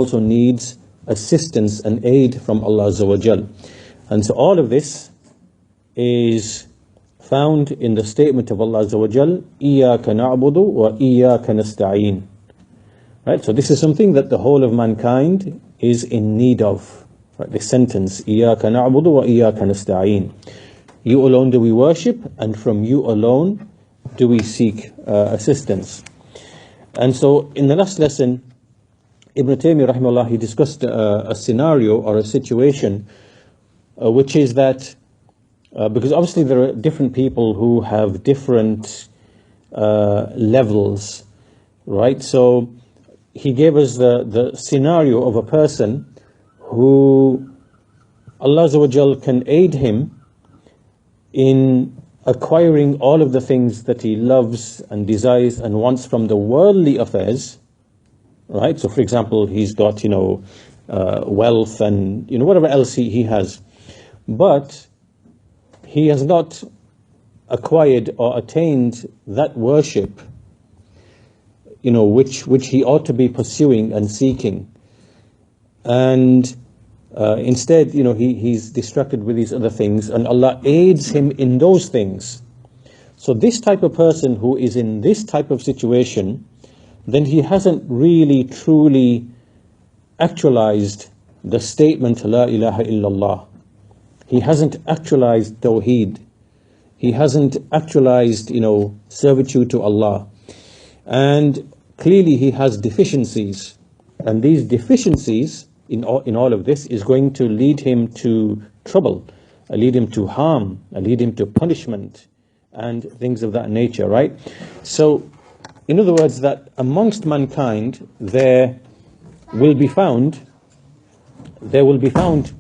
also needs assistance and aid from Allah Azza wa Jal. And so all of this is found in the statement of Allah Azza wa Jal, إِيَّاكَ نَعْبُدُ وَإِيَّاكَ نَسْتَعِينُ. Right, so this is something that the whole of mankind is in need of. Right, this sentence, إِيَّاكَ نَعْبُدُ وَإِيَّاكَ نَسْتَعِينُ. You alone do we worship, and from you alone do we seek assistance. And so in the last lesson, Ibn Taymiyyah rahimahullah, he discussed a scenario or a situation which is that because obviously there are different people who have different levels, right? So he gave us the scenario of a person who Allah Azza wa Jal can aid him in acquiring all of the things that he loves and desires and wants from the worldly affairs, right? So for example, he's got, wealth and, whatever else he has. But he has not acquired or attained that worship, which he ought to be pursuing and seeking. And instead, he's distracted with these other things, and Allah aids him in those things. So this type of person who is in this type of situation, then he hasn't really truly actualized the statement La ilaha illallah. He hasn't actualized Tawheed. He hasn't actualized, servitude to Allah. And clearly he has deficiencies. And these deficiencies in all of this is going to lead him to trouble, lead him to harm, lead him to punishment, and things of that nature, right? So, in other words, that amongst mankind there will be found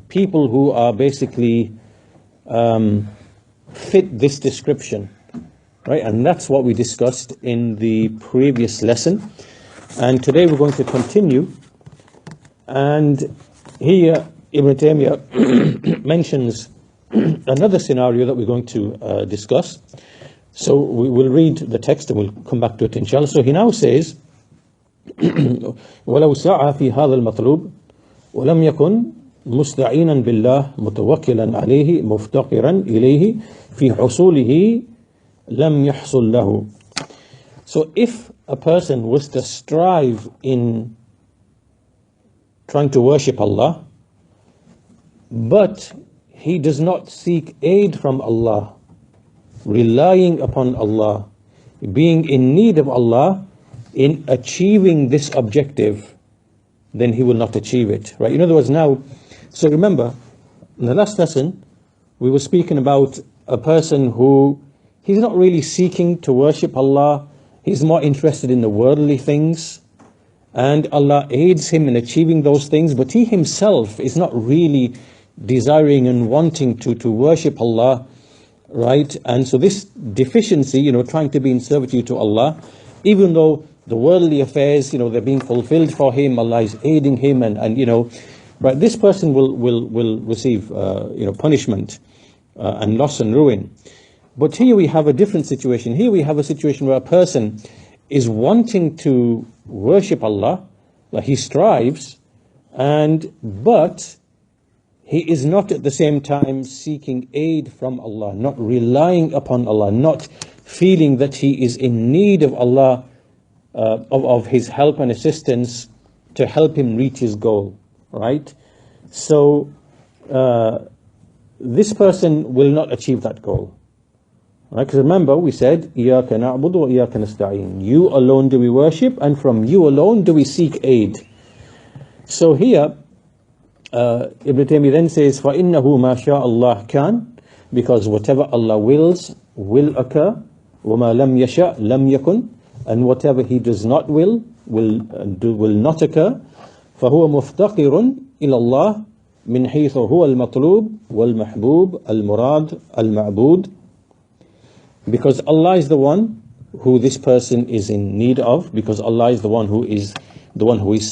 people who are basically fit this description, right? And that's what we discussed in the previous lesson. And today we're going to continue. And here Ibn Taymiyyah mentions another scenario that we're going to discuss. So we will read the text and we'll come back to it inshallah. So he now says, وَلَوْ سَعَى فِي هَذَا الْمَطْلُوبِ وَلَمْ يَكُنْ مُسْتَعِينًا بِاللَّهِ مُتَوَكِّلًا عَلَيْهِ مُفْتَقِرًا إِلَيْهِ فِي حُصُولِهِ لَمْ يَحْصُلْ لَهُ. So if a person was to strive in trying to worship Allah, but he does not seek aid from Allah, relying upon Allah, being in need of Allah in achieving this objective, then he will not achieve it, right? In other words, now, so remember, in the last lesson, we were speaking about a person who, he's not really seeking to worship Allah, he's more interested in the worldly things, and Allah aids him in achieving those things, but he himself is not really desiring and wanting to worship Allah, right? And so this deficiency, trying to be in servitude to Allah, even though the worldly affairs, they're being fulfilled for him, Allah is aiding him, and right, this person will receive, punishment and loss and ruin. But here we have a different situation. Here we have a situation where a person is wanting to worship Allah, like he strives, but he is not at the same time seeking aid from Allah, not relying upon Allah, not feeling that he is in need of Allah, of his help and assistance to help him reach his goal, right? So this person will not achieve that goal. Right? Because remember, we said, إِيَّاكَ نَعْبُدُ وَإِيَّاكَ نَسْتَعِينُ. You alone do we worship, and from you alone do we seek aid. So here, Ibn Taymiyyah then says, فَإِنَّهُ مَا شَاءَ اللَّهُ كَانَ, because whatever Allah wills will occur, وَمَا لَمْ يَشَأْ لَمْ يَكُنْ, and whatever He does not will not occur. فَهُوَ مُفْتَقِرٌ إِلَى اللَّهِ مِنْ حَيْثُ هُوَ الْمَطْلُوبُ وَالْمَحْبُوبُ الْمُرَادُ الْمَعْبُودُ. Because Allah is the one who this person is in need of, because Allah is the one who is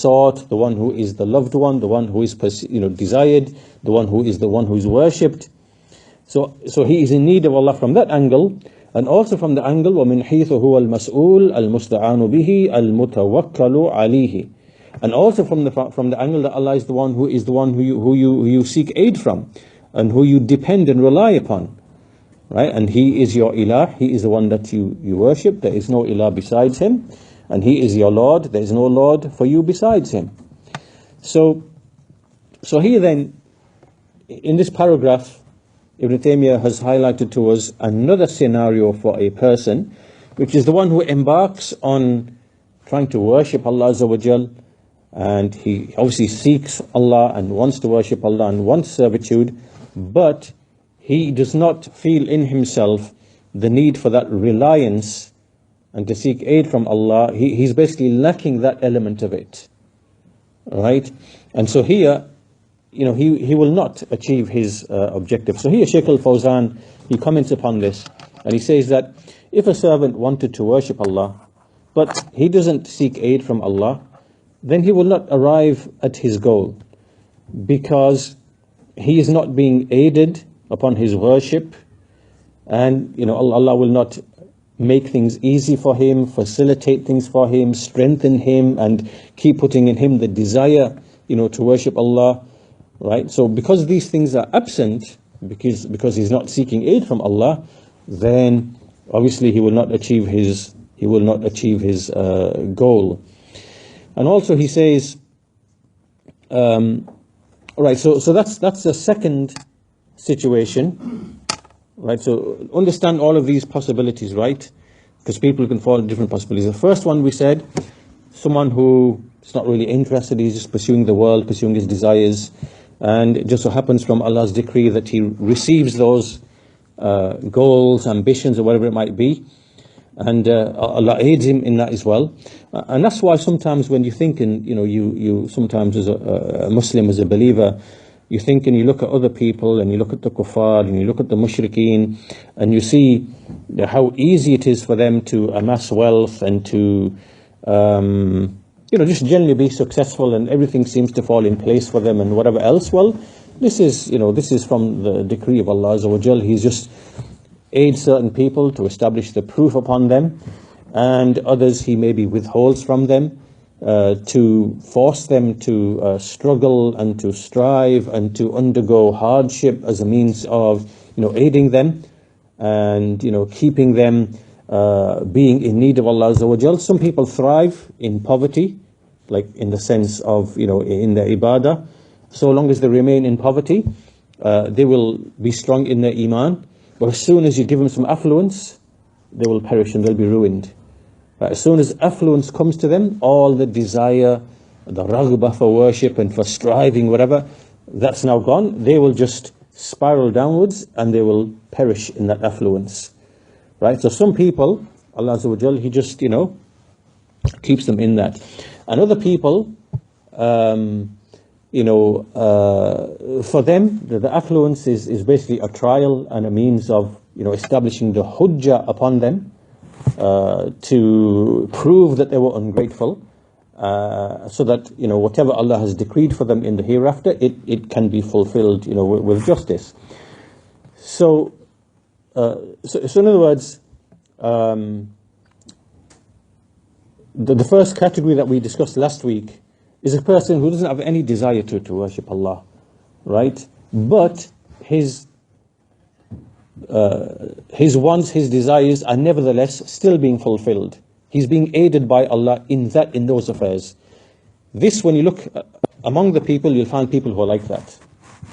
sought, the one who is the loved one, the one who is desired, the one who is worshipped. So he is in need of Allah from that angle, and also from the angle وَمِنْ حَيْثُ هُوَ الْمَسْئُولُ الْمُسْتَعَانُ بِهِ الْمُتَوَكَّلُ عَلَيْهِ. And also from the angle that Allah is the one who you seek aid from, and who you depend and rely upon, right? And He is your ilah, He is the one that you worship. There is no ilah besides Him, and He is your Lord. There is no Lord for you besides Him. So here then, in this paragraph, Ibn Taymiyyah has highlighted to us another scenario for a person, which is the one who embarks on trying to worship Allah Azza wa Jal, and he obviously seeks Allah and wants to worship Allah and wants servitude, but he does not feel in himself the need for that reliance and to seek aid from Allah. He's basically lacking that element of it, right? And so here, he will not achieve his objective. So here Shaykh al-Fawzan, he comments upon this, and he says that if a servant wanted to worship Allah, but he doesn't seek aid from Allah, then he will not arrive at his goal, because he is not being aided upon his worship, and Allah will not make things easy for him, facilitate things for him, strengthen him, and keep putting in him the desire to worship Allah. Right? So because these things are absent, because he's not seeking aid from Allah, then obviously he will not achieve his goal. And also he says, right, so that's the second situation, right? So understand all of these possibilities, right? Because people can fall in different possibilities. The first one we said, someone who is not really interested, he's just pursuing the world, pursuing his desires, and it just so happens from Allah's decree that he receives those goals, ambitions, or whatever it might be, and Allah aids him in that as well. And that's why sometimes when you think, and you sometimes as a Muslim, as a believer, you think and you look at other people, and you look at the kuffar, and you look at the mushrikeen, and you see how easy it is for them to amass wealth and to just generally be successful, and everything seems to fall in place for them and whatever else. Well, this is from the decree of Allah Azza wa Jal. He's just aids certain people to establish the proof upon them, and others He maybe withholds from them to force them to struggle and to strive and to undergo hardship as a means of aiding them and keeping them being in need of Allah Azza wa Jal. Some people thrive in poverty, like in the sense of in their ibadah. So long as they remain in poverty, they will be strong in their iman. But as soon as you give them some affluence, they will perish and they'll be ruined. Right? As soon as affluence comes to them, all the desire, the raghbah for worship and for striving, whatever, that's now gone. They will just spiral downwards and they will perish in that affluence. Right? So some people, Allah Azza wa Jal, He just, keeps them in that. And other people, for them, the affluence is basically a trial and a means of, establishing the hujjah upon them, to prove that they were ungrateful, so that, whatever Allah has decreed for them in the hereafter, it can be fulfilled, with justice. So in other words, the first category that we discussed last week is a person who doesn't have any desire to worship Allah, right? But his wants, his desires are nevertheless still being fulfilled. He's being aided by Allah in those affairs. This, when you look among the people, you'll find people who are like that.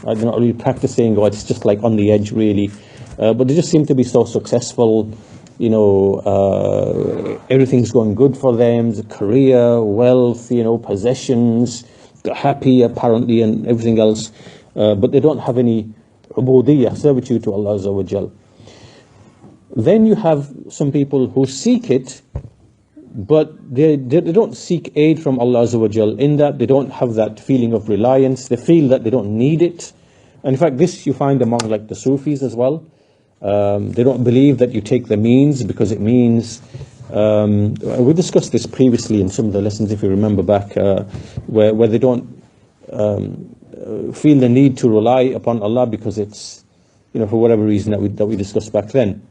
Right? They're not really practicing, or it's just like on the edge, really. But they just seem to be so successful. Everything's going good for them, the career, wealth, possessions, they're happy apparently and everything else, but they don't have any Uboodiyah, servitude to Allah Azza wa Jal. Then you have some people who seek it, but they don't seek aid from Allah Azza wa Jal, in that they don't have that feeling of reliance. They feel that they don't need it. And in fact, this you find among like the Sufis as well. They don't believe that you take the means because it means, we discussed this previously in some of the lessons, if you remember back, where they don't feel the need to rely upon Allah because it's, for whatever reason that we discussed back then.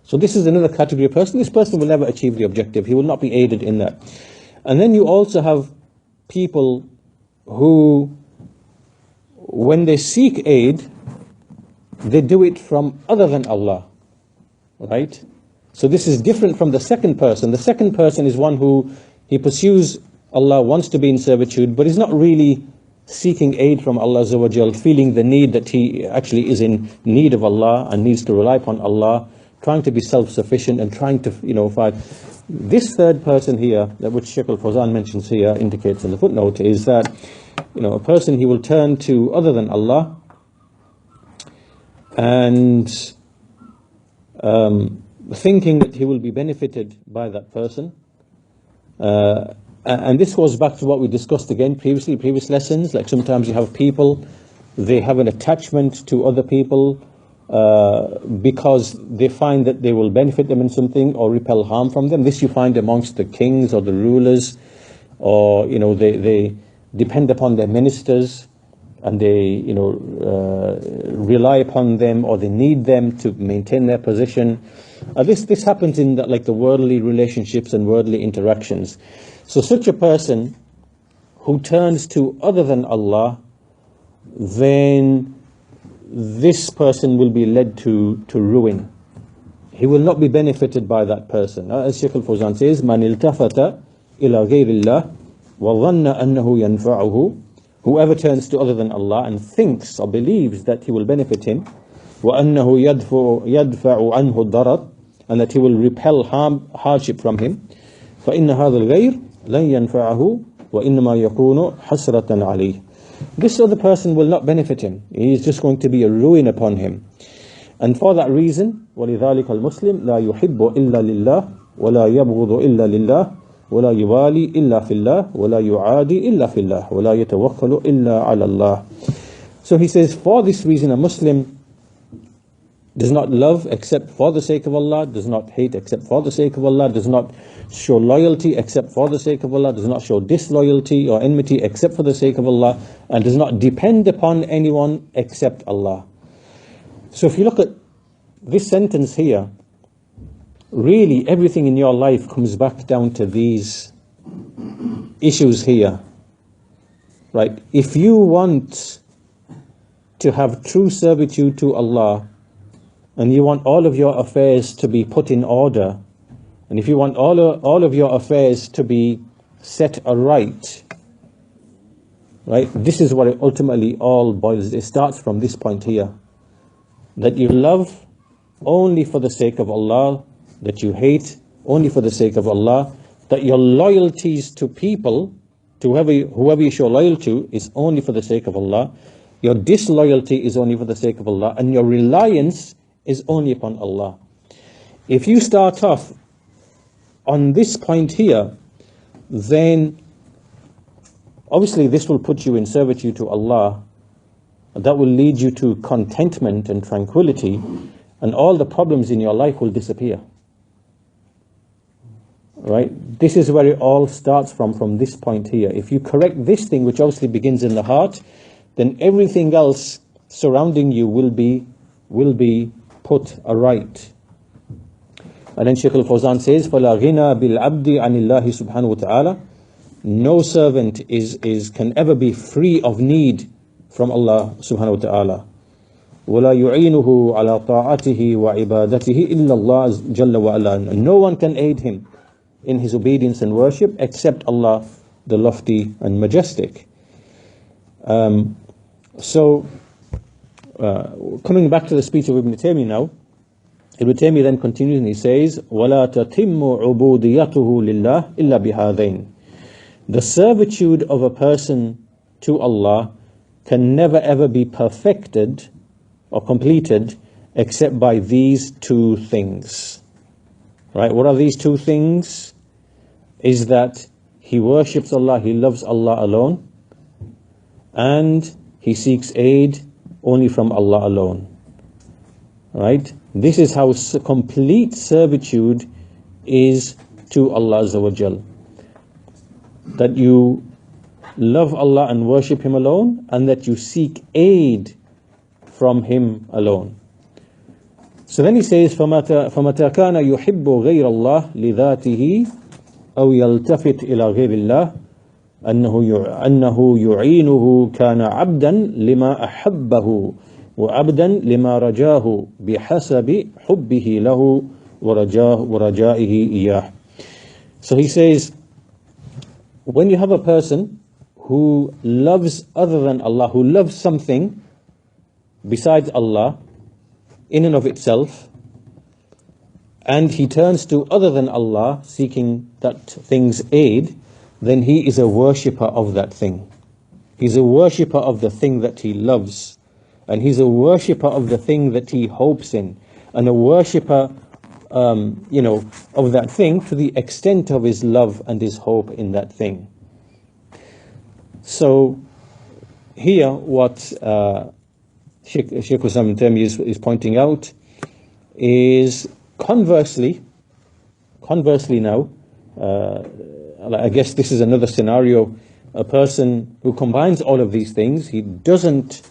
So this is another category of person. This person will never achieve the objective. He will not be aided in that. And then you also have people who, when they seek aid, they do it from other than Allah, right? So this is different from the second person. The second person is one who, he pursues Allah, wants to be in servitude, but is not really seeking aid from Allah Azza wa Jal, feeling the need that he actually is in need of Allah and needs to rely upon Allah, trying to be self-sufficient and trying to, fight. This third person here, which Shaykh al-Fawzan mentions here, indicates in the footnote, is that, a person, he will turn to other than Allah, and thinking that he will be benefited by that person. And this goes back to what we discussed again previously, previous lessons. Like sometimes you have people, they have an attachment to other people because they find that they will benefit them in something or repel harm from them. This you find amongst the kings or the rulers, or they depend upon their ministers, and they rely upon them, or they need them to maintain their position. This happens in the worldly relationships and worldly interactions. So such a person who turns to other than Allah, then this person will be led to ruin. He will not be benefited by that person. As Shaykh al-Fawzan says, "Man iltafata ila ghayrillah wa dhanna annahu yanfa'uhu." Whoever turns to other than Allah and thinks or believes that he will benefit him, وَأَنَّهُ يَدْفَعُ عَنْهُ الضَّرَرَ, and that he will repel hardship from him, فَإِنَّ هَذَا الْغَيْرِ لَنْ يَنْفَعَهُ وَإِنَّمَا يَكُونُ حَسْرَةً عَلَيْهِ. This other person will not benefit him. He is just going to be a ruin upon him. And for that reason, وَلِذَلِكَ الْمُسْلِمُ لَا يُحِبُّ إِلَّا لِلَّهِ وَلَا يَبْغُضُ إِلَّا لِلَّهِ ولا يوالي إلا في الله ولا يعادي إلا في الله ولا يتوكل إلا على الله. So he says, for this reason a Muslim does not love except for the sake of Allah, does not hate except for the sake of Allah, does not show loyalty except for the sake of Allah, does not show disloyalty or enmity except for the sake of Allah, and does not depend upon anyone except Allah. So if you look at this sentence here, really everything in your life comes back down to these issues here, right? If you want to have true servitude to Allah, and you want all of your affairs to be put in order, and if you want all of your affairs to be set aright, right? This is what it ultimately all boils. It starts from this point here, that you love only for the sake of Allah, that you hate only for the sake of Allah, that your loyalties to people, to whoever you show loyalty to, is only for the sake of Allah, your disloyalty is only for the sake of Allah, and your reliance is only upon Allah. If you start off on this point here, then obviously this will put you in servitude to Allah. That will lead you to contentment and tranquility, and all the problems in your life will disappear. Right? This is where it all starts from this point here. If you correct this thing, which obviously begins in the heart, then everything else surrounding you will be put aright. And then Shaykh al-Fawzan says, فَلَا غِنَى بِالْعَبْدِ عَنِ اللَّهِ سُبْحَانَهُ وَتَعَالَى. No servant can ever be free of need from Allah subhanahu wa ta'ala. وَلَا يُعِينُهُ عَلَى طَاعَتِهِ وَعِبَادَتِهِ إِلَّا اللَّهُ جَلَّ وَعَلَى. No one can aid him in his obedience and worship except Allah, the lofty and majestic. Coming back to the speech of Ibn Taymiyyah now, Ibn Taymiyyah then continues and he says, وَلَا تَتِمُّ عُبُودِيَّتُهُ لِلَّهِ إِلَّا بِهَذَيْنِ. The servitude of a person to Allah can never ever be perfected or completed except by these two things. Right? What are these two things? Is that he worships Allah, he loves Allah alone, and he seeks aid only from Allah alone. Right? This is how complete servitude is to Allah Azza wa Jal. That you love Allah and worship Him alone, and that you seek aid from Him alone. So then he says, فَمَتَى كَانَ يُحِبُّ غَيْرَ اللَّهِ لِذَاتِهِ أَوْ يَلْتَفِتْ إِلَى غَيْرِ اللَّهِ أنه يعينه كان عبدا لما أحبه وعبدا لما رجاه بحسب حبه له ورجائه إياه. So he says, when you have a person who loves other than Allah, who loves something besides Allah in and of itself, and he turns to other than Allah seeking that thing's aid, then he is a worshipper of that thing. He's a worshipper of the thing that he loves, and he's a worshipper of the thing that he hopes in, and a worshipper of that thing to the extent of his love and his hope in that thing. So here what Shaykh Islam ibn Taymiyyah is pointing out is conversely now, I guess this is another scenario, a person who combines all of these things, he doesn't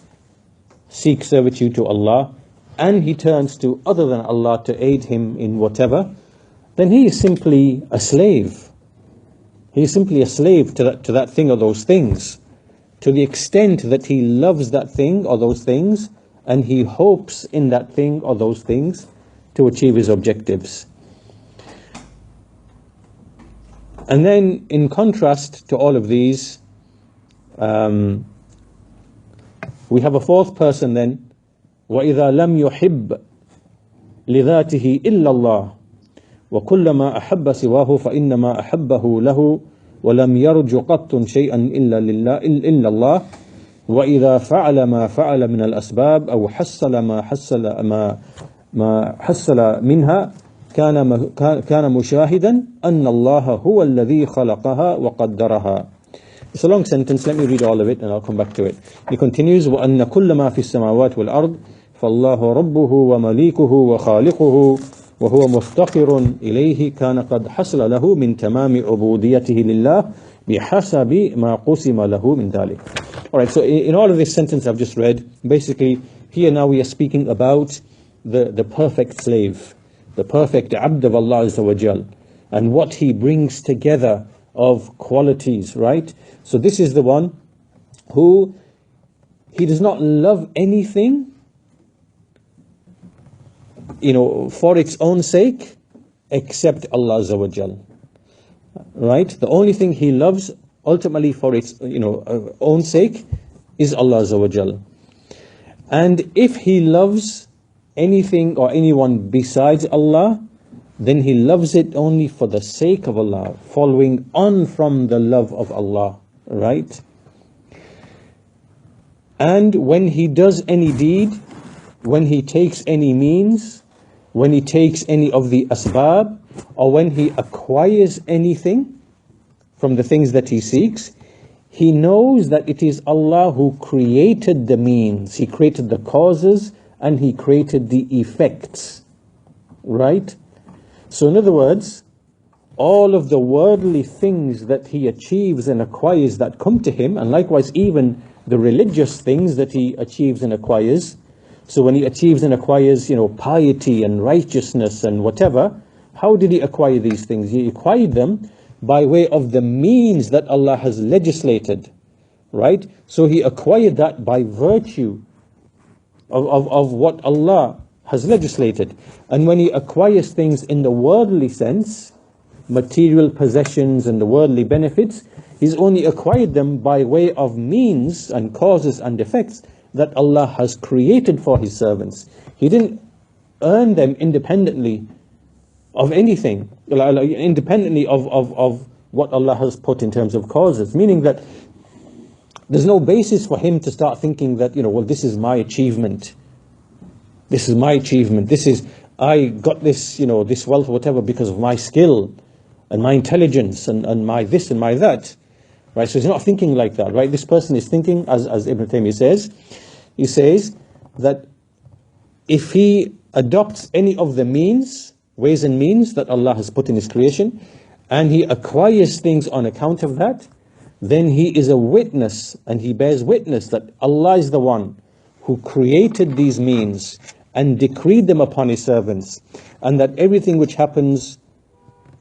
seek servitude to Allah, and he turns to other than Allah to aid him in whatever, then he is simply a slave. He is simply a slave to that thing or those things, to the extent that he loves that thing or those things, and he hopes in that thing or those things to achieve his objectives. And then, in contrast to all of these, we have a fourth person then, وَإِذَا لَمْ يُحِبْ لِذَاتِهِ إِلَّا اللَّهِ وَكُلَّمَا أَحَبَّ سِوَاهُ فَإِنَّمَا أَحَبَّهُ لَهُ وَلَمْ يَرْجُ قَطٌّ شَيْئًا إِلَّا اللَّهِ وَإِذَا فَعَلَ مَا فَعَلَ مِنَ الْأَسْبَابِ أَوْ حَصَّلَ ما حصل منها كان مشاهدا أن الله هو الذي خلقها وقدرها. It's a long sentence, let me read all of it and I'll come back to it. He continues, وَأَنَّ كُلَّ مَا فِي السَّمَاوَاتِ وَالْأَرْضِ فَاللَّهُ رَبُّهُ وَمَلِيكُهُ وَخَالِقُهُ وهو مفتقر إليه كان قد حصل له من تمام عبوديته لله بحسب ما قسم له من ذلك. Alright, so in all of this sentence I've just read, basically here now we are speaking about the perfect slave, the perfect abd of Allah Azza wa Jal, and what he brings together of qualities, right? So this is the one who, he does not love anything for its own sake, except Allah Azza wa Jal. Right? The only thing he loves ultimately for its own sake is Allah Azza wa Jal. And if he loves anything or anyone besides Allah, then he loves it only for the sake of Allah, following on from the love of Allah. Right? And when he does any deed, when he takes any means, when he takes any of the asbab, or when he acquires anything from the things that he seeks, he knows that it is Allah who created the means, he created the causes, and he created the effects. Right? So in other words, all of the worldly things that he achieves and acquires that come to him, and likewise even the religious things that he achieves and acquires. So when he achieves and acquires, piety and righteousness and whatever, how did he acquire these things? He acquired them by way of the means that Allah has legislated, right? So he acquired that by virtue of what Allah has legislated. And when he acquires things in the worldly sense, material possessions and the worldly benefits, he's only acquired them by way of means and causes and effects that Allah has created for his servants. He didn't earn them independently of anything, independently of what Allah has put in terms of causes, meaning that there's no basis for him to start thinking that, this is my achievement. This is my achievement. I got this, this wealth or whatever because of my skill and my intelligence and my this and my that. Right? So he's not thinking like that, right? This person is thinking, as Ibn Taymiyyah says, he says that if he adopts any of the ways and means that Allah has put in his creation, and he acquires things on account of that, then he is a witness, and he bears witness that Allah is the one who created these means and decreed them upon his servants, and that everything which happens,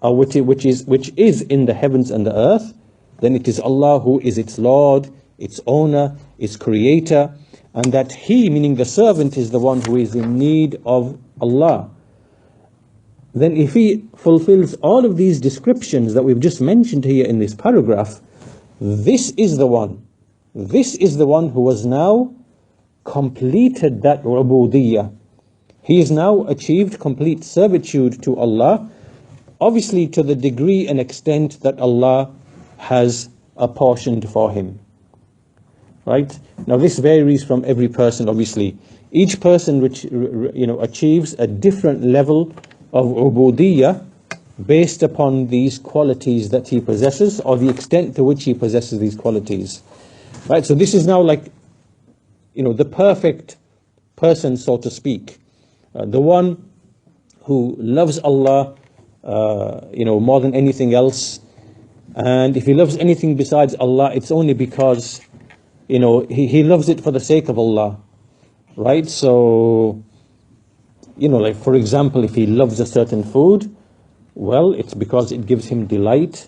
which is in the heavens and the earth, then it is Allah who is its Lord, its owner, its creator, and that he, meaning the servant, is the one who is in need of Allah. Then if he fulfills all of these descriptions that we've just mentioned here in this paragraph, this is the one who has now completed that Uboodiyah. He has now achieved complete servitude to Allah, obviously to the degree and extent that Allah has apportioned for him. Right? Now this varies from every person, obviously. Each person which achieves a different level of Uboodiyah based upon these qualities that he possesses, or the extent to which he possesses these qualities. Right? So this is now like, the perfect person, so to speak. The one who loves Allah, more than anything else. And if he loves anything besides Allah, it's only because, he loves it for the sake of Allah. Right? So, like for example, if he loves a certain food, well, it's because it gives him delight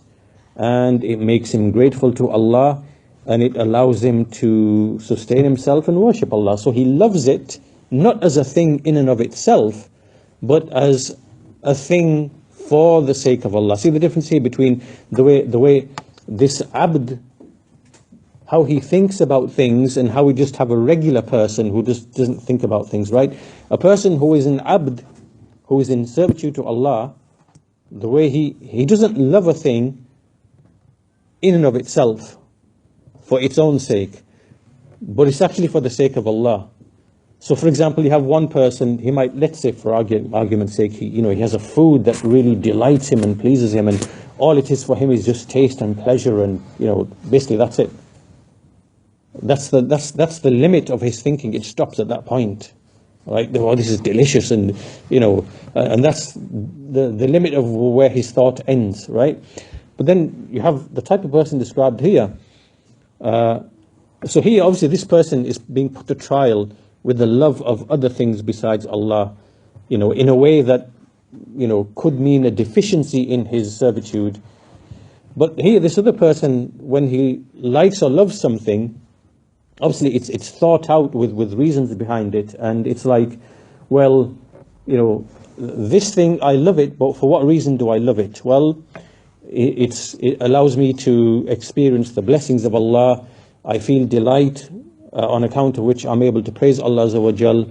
and it makes him grateful to Allah and it allows him to sustain himself and worship Allah. So he loves it not as a thing in and of itself, but as a thing for the sake of Allah. See the difference here between the way this abd, how he thinks about things, and how we just have a regular person who just doesn't think about things, right? A person who is an abd, who is in servitude to Allah, the way he doesn't love a thing in and of itself for its own sake, but it's actually for the sake of Allah. So for example, you have one person, he might, let's say for argument's sake, he has a food that really delights him and pleases him, and all it is for him is just taste and pleasure, and basically that's it. That's the limit of his thinking. It stops at that point, right? Oh, this is delicious, and and that's the limit of where his thought ends, right? But then you have the type of person described here. So here, obviously, this person is being put to trial with the love of other things besides Allah, in a way that could mean a deficiency in his servitude. But here, this other person, when he likes or loves something, obviously it's thought out with reasons behind it, and it's like, well, this thing, I love it, but for what reason do I love it? Well, it allows me to experience the blessings of Allah. I feel delight on account of which I'm able to praise Allah Azza wa Jal.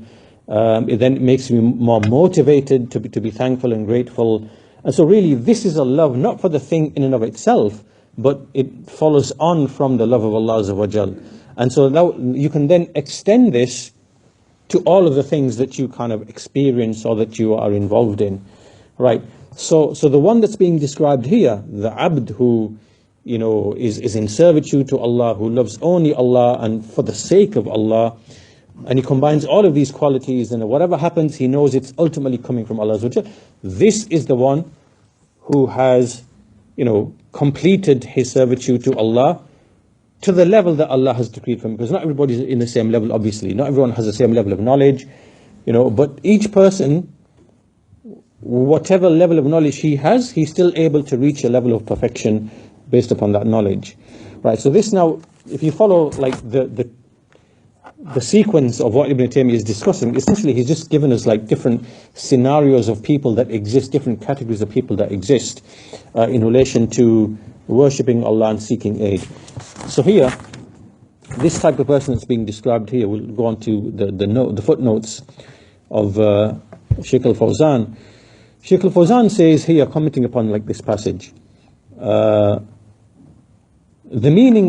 It then makes me more motivated to be thankful and grateful. And so really this is a love not for the thing in and of itself, but it follows on from the love of Allah Azza wa Jal. And so now you can then extend this to all of the things that you kind of experience or that you are involved in, right? So the one that's being described here, the abd who is in servitude to Allah, who loves only Allah and for the sake of Allah, and he combines all of these qualities, and whatever happens, he knows it's ultimately coming from Allah. This is the one who has, completed his servitude to Allah to the level that Allah has decreed for him. Because not everybody is in the same level, obviously. Not everyone has the same level of knowledge, but each person, whatever level of knowledge he has, he's still able to reach a level of perfection based upon that knowledge, right? So this now, if you follow like the sequence of what Ibn Taymiyyah is discussing, essentially he's just given us like different scenarios of people that exist, different categories of people that exist in relation to worshipping Allah and seeking aid. So here, this type of person that's being described here, we'll go on to the footnotes of Shaykh al-Fawzan. Shaykh al-Fawzan says here, commenting upon like this passage, the meaning